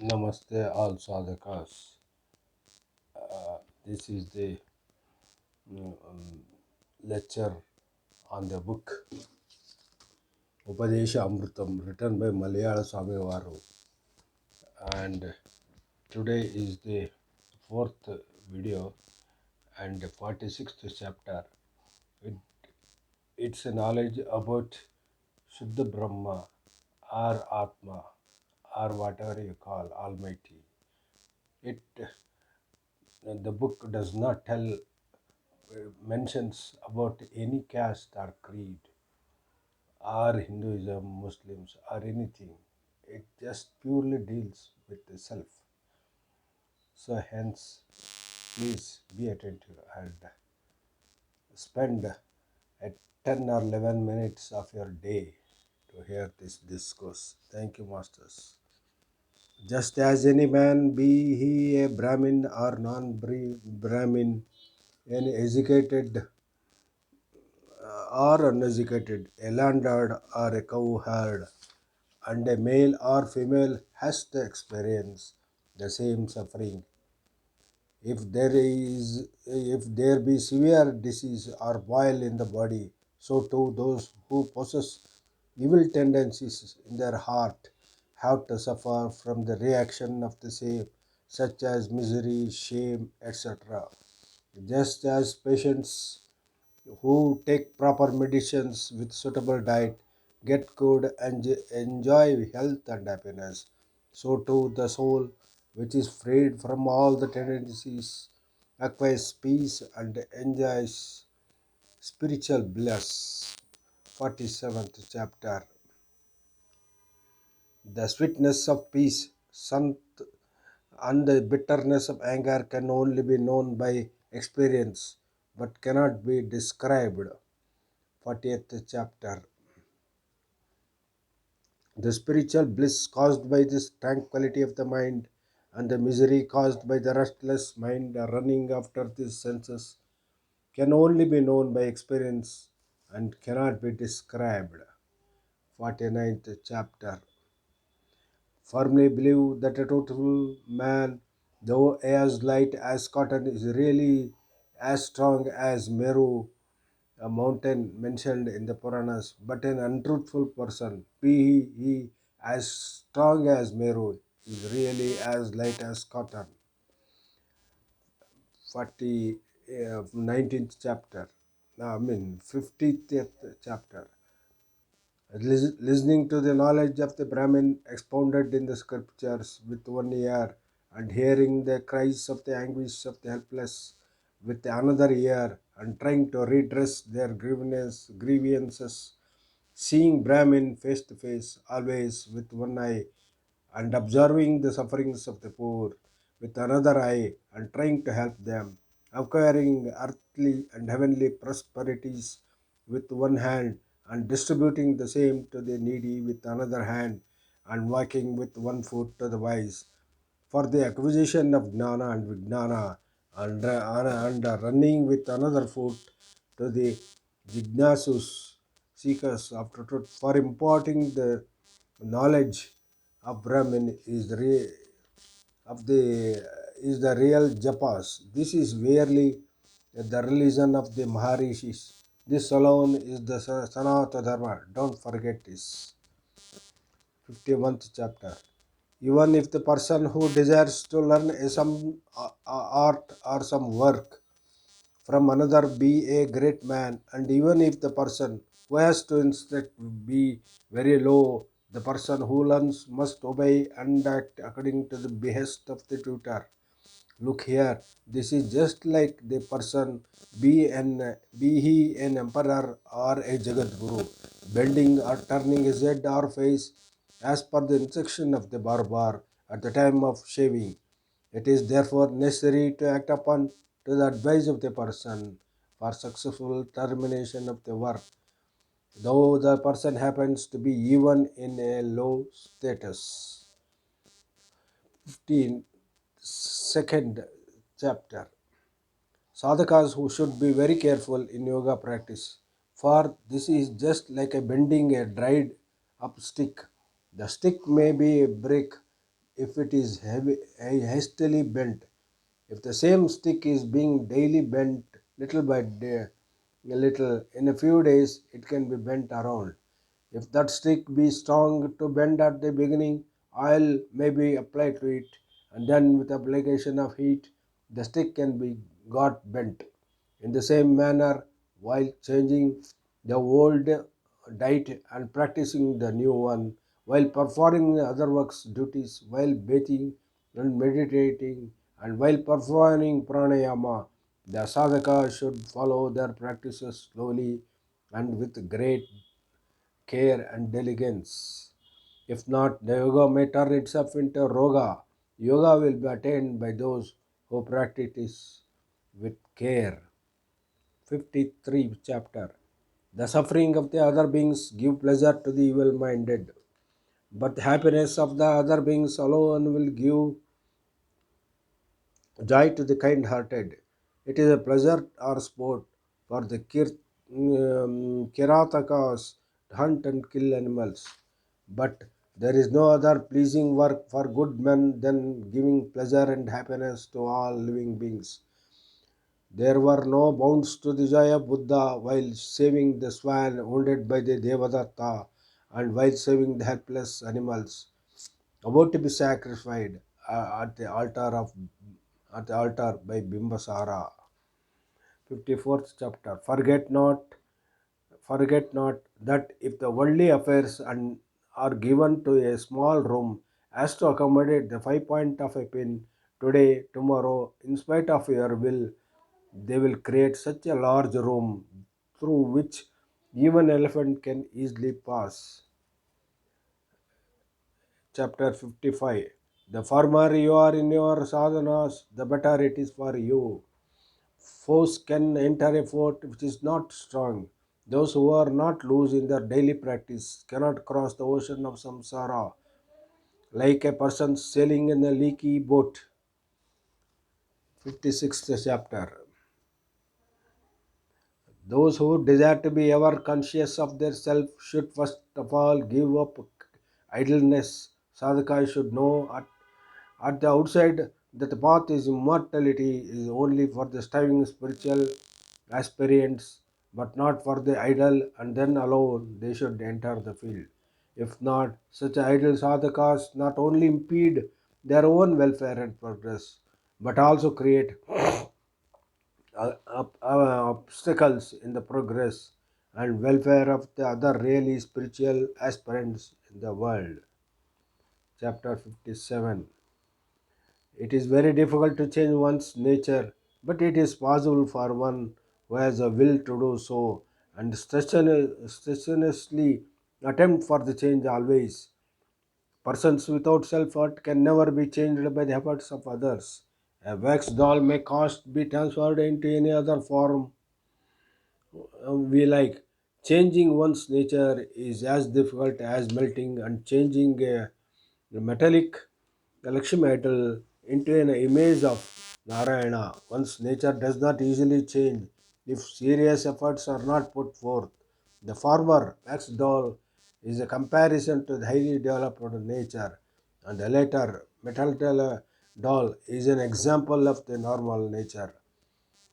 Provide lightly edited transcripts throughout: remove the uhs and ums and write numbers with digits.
Namaste, all sadhakas. This is the lecture on the book Upadesha Amrutam, written by Malayalam Swamy, and today is the fourth video and 46th chapter. It, it's a knowledge about Shuddha Brahma or Atma or whatever you call Almighty. It the book does not tell mentions about any caste or creed or Hinduism, Muslims, or anything. It just purely deals with the self. So, hence, please be attentive and spend 10 or 11 minutes of your day to hear this discourse. Thank you, Masters. Just as any man, be he a Brahmin or non Brahmin, an educated or uneducated, a landlord or a cowherd, and a male or female has to experience the same suffering. If there be severe disease or boil in the body, so too those who possess evil tendencies in their heart have to suffer from the reaction of the same, such as misery, shame, etc. Just as patients who take proper medicines with suitable diet get good and enjoy health and happiness. So too the soul, which is freed from all the tendencies, acquires peace and enjoys spiritual bliss. 47th chapter. The sweetness of peace, sant, and the bitterness of anger can only be known by experience, but cannot be described. 40th chapter. The spiritual bliss caused by this tranquility of the mind and the misery caused by the restless mind running after these senses can only be known by experience and cannot be described. 49th chapter. Firmly believe that a total man, though as light as cotton, is really as strong as Meru, a mountain mentioned in the Puranas, but an untruthful person, be he as strong as Meru, is really as light as cotton. 19th chapter. 50th chapter. Listening to the knowledge of the Brahmin expounded in the scriptures with one ear, and hearing the cries of the anguish of the helpless with another ear, and trying to redress their grievances, seeing Brahmin face to face, always with one eye, and observing the sufferings of the poor with another eye, and trying to help them, acquiring earthly and heavenly prosperities with one hand, and distributing the same to the needy with another hand, and walking with one foot to the wise, for the acquisition of gnana and vijnana, and running with another foot to the jignasus, seekers after truth, for imparting the knowledge of Brahmin is the real japas. This is merely the religion of the Maharishis. This alone is the Sanatana Dharma. Don't forget this. 51st chapter. Even if the person who desires to learn some art or some work from another be a great man, and even if the person who has to instruct be very low, the person who learns must obey and act according to the behest of the tutor. Look here, this is just like the person be he an emperor or a Jagat Guru, bending or turning his head or face as per the instruction of the barber at the time of shaving. It is therefore necessary to act upon to the advice of the person for successful termination of the work, though the person happens to be even in a low status. 52nd chapter. Sadhakas who should be very careful in yoga practice, for this is just like a bending a dried up stick. The stick may be a brick, if it is hastily bent. If the same stick is being daily bent little by little, in a few days it can be bent around. If that stick be strong to bend at the beginning, oil may be applied to it, and then with application of heat, the stick can be got bent. In the same manner, while changing the old diet and practicing the new one, while performing the other works duties, while bathing and meditating, and while performing pranayama, the sadhaka should follow their practices slowly and with great care and diligence. If not, the yoga may turn itself into roga. Yoga will be attained by those who practice with care. 53 chapter. The suffering of the other beings give pleasure to the evil minded, but the happiness of the other beings alone will give joy to the kind hearted. It is a pleasure or sport for the kiratakas to hunt and kill animals, but there is no other pleasing work for good men than giving pleasure and happiness to all living beings. There were no bounds to the joy of Buddha while saving the swan wounded by the Devadatta and while saving the helpless animals about to be sacrificed at the altar by Bimbasara. 54th chapter. Forget not that if the worldly affairs and are given to a small room as to accommodate the 5 point of a pin today, tomorrow, in spite of your will, they will create such a large room through which even elephant can easily pass. Chapter 55. The firmer you are in your sadhanas, the better it is for you. Foes can enter a fort which is not strong. Those who are not loose in their daily practice cannot cross the ocean of samsara like a person sailing in a leaky boat. 56th chapter. Those who desire to be ever conscious of their self should first of all give up idleness. Sadhaka should know at the outside that the path is immortality is only for the striving spiritual aspirants, but not for the idle, and then alone they should enter the field. If not, such idle sadhakas not only impede their own welfare and progress, but also create obstacles in the progress and welfare of the other really spiritual aspirants in the world. Chapter 57. It is very difficult to change one's nature, but it is possible for one who has a will to do so and strenuously attempt for the change always. Persons without self-worth can never be changed by the efforts of others. A wax doll may cost be transferred into any other form we like. Changing one's nature is as difficult as melting and changing a metallic Lakshmi idol into an image of Narayana. One's nature does not easily change if serious efforts are not put forth. The former wax doll is a comparison to the highly developed nature, and the later metal doll is an example of the normal nature.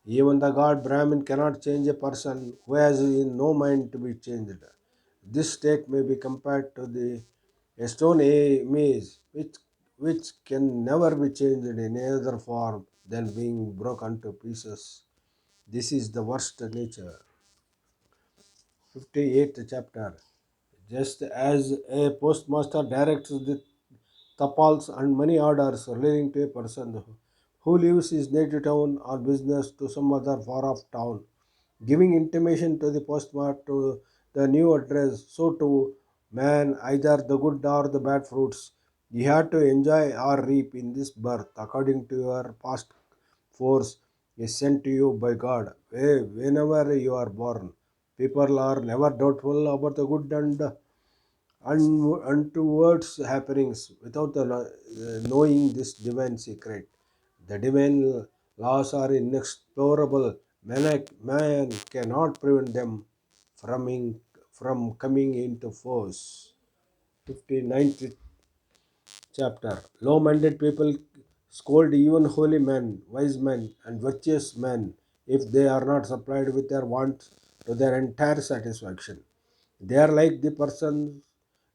Even the god Brahmin cannot change a person who has in no mind to be changed. This state may be compared to the a stone image which can never be changed in any other form than being broken to pieces. This is the worst nature. 58th chapter. Just as a postmaster directs the tapals and money orders relating to a person who leaves his native town or business to some other far off town, giving intimation to the postmark to the new address, so too man, either the good or the bad fruits you have to enjoy or reap in this birth according to your past force is sent to you by God. Whenever you are born, people are never doubtful about the good and untowards happenings without knowing this divine secret. The divine laws are inexplorable. Man cannot prevent them from coming into force. 59th chapter. Low-minded people scold even holy men, wise men, and virtuous men if they are not supplied with their wants to their entire satisfaction. They are like the person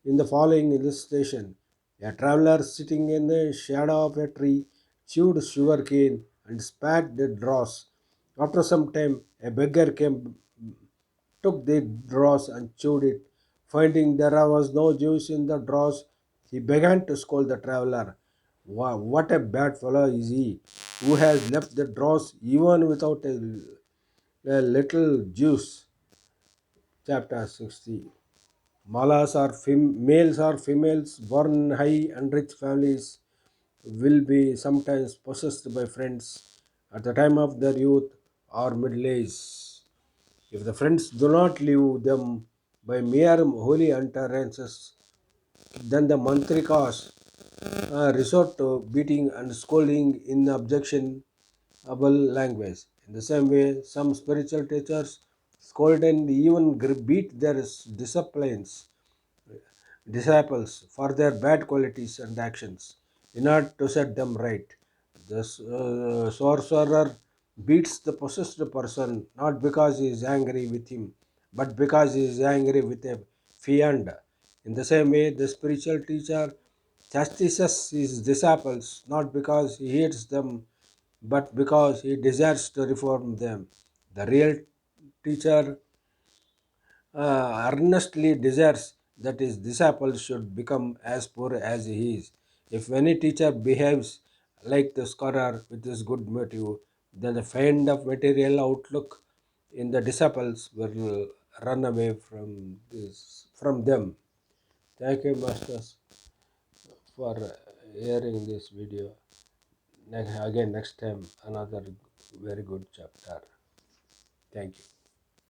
in the following illustration. A traveler sitting in the shadow of a tree chewed sugar cane and spat the dross. After some time, a beggar came, took the dross and chewed it. Finding there was no juice in the dross, he began to scold the traveler. Wow, what a bad fellow is he, who has left the dross even without a little juice. Chapter 60. Males or females born in high and rich families will be sometimes possessed by friends at the time of their youth or middle age. If the friends do not leave them by mere holy utterances, then the mantrikas resort to beating and scolding in objectionable language. In the same way, some spiritual teachers scold and even beat their disciples for their bad qualities and actions in order to set them right. The sorcerer beats the possessed person not because he is angry with him, but because he is angry with a fiend. In the same way, the spiritual teacher chastises his disciples not because he hates them, but because he desires to reform them. The real teacher earnestly desires that his disciples should become as poor as he is. If any teacher behaves like the scholar with his good motive, then the fiend of material outlook in the disciples will run away from them. Thank you, masters, for hearing this video. Again, next time, another very good chapter. Thank you.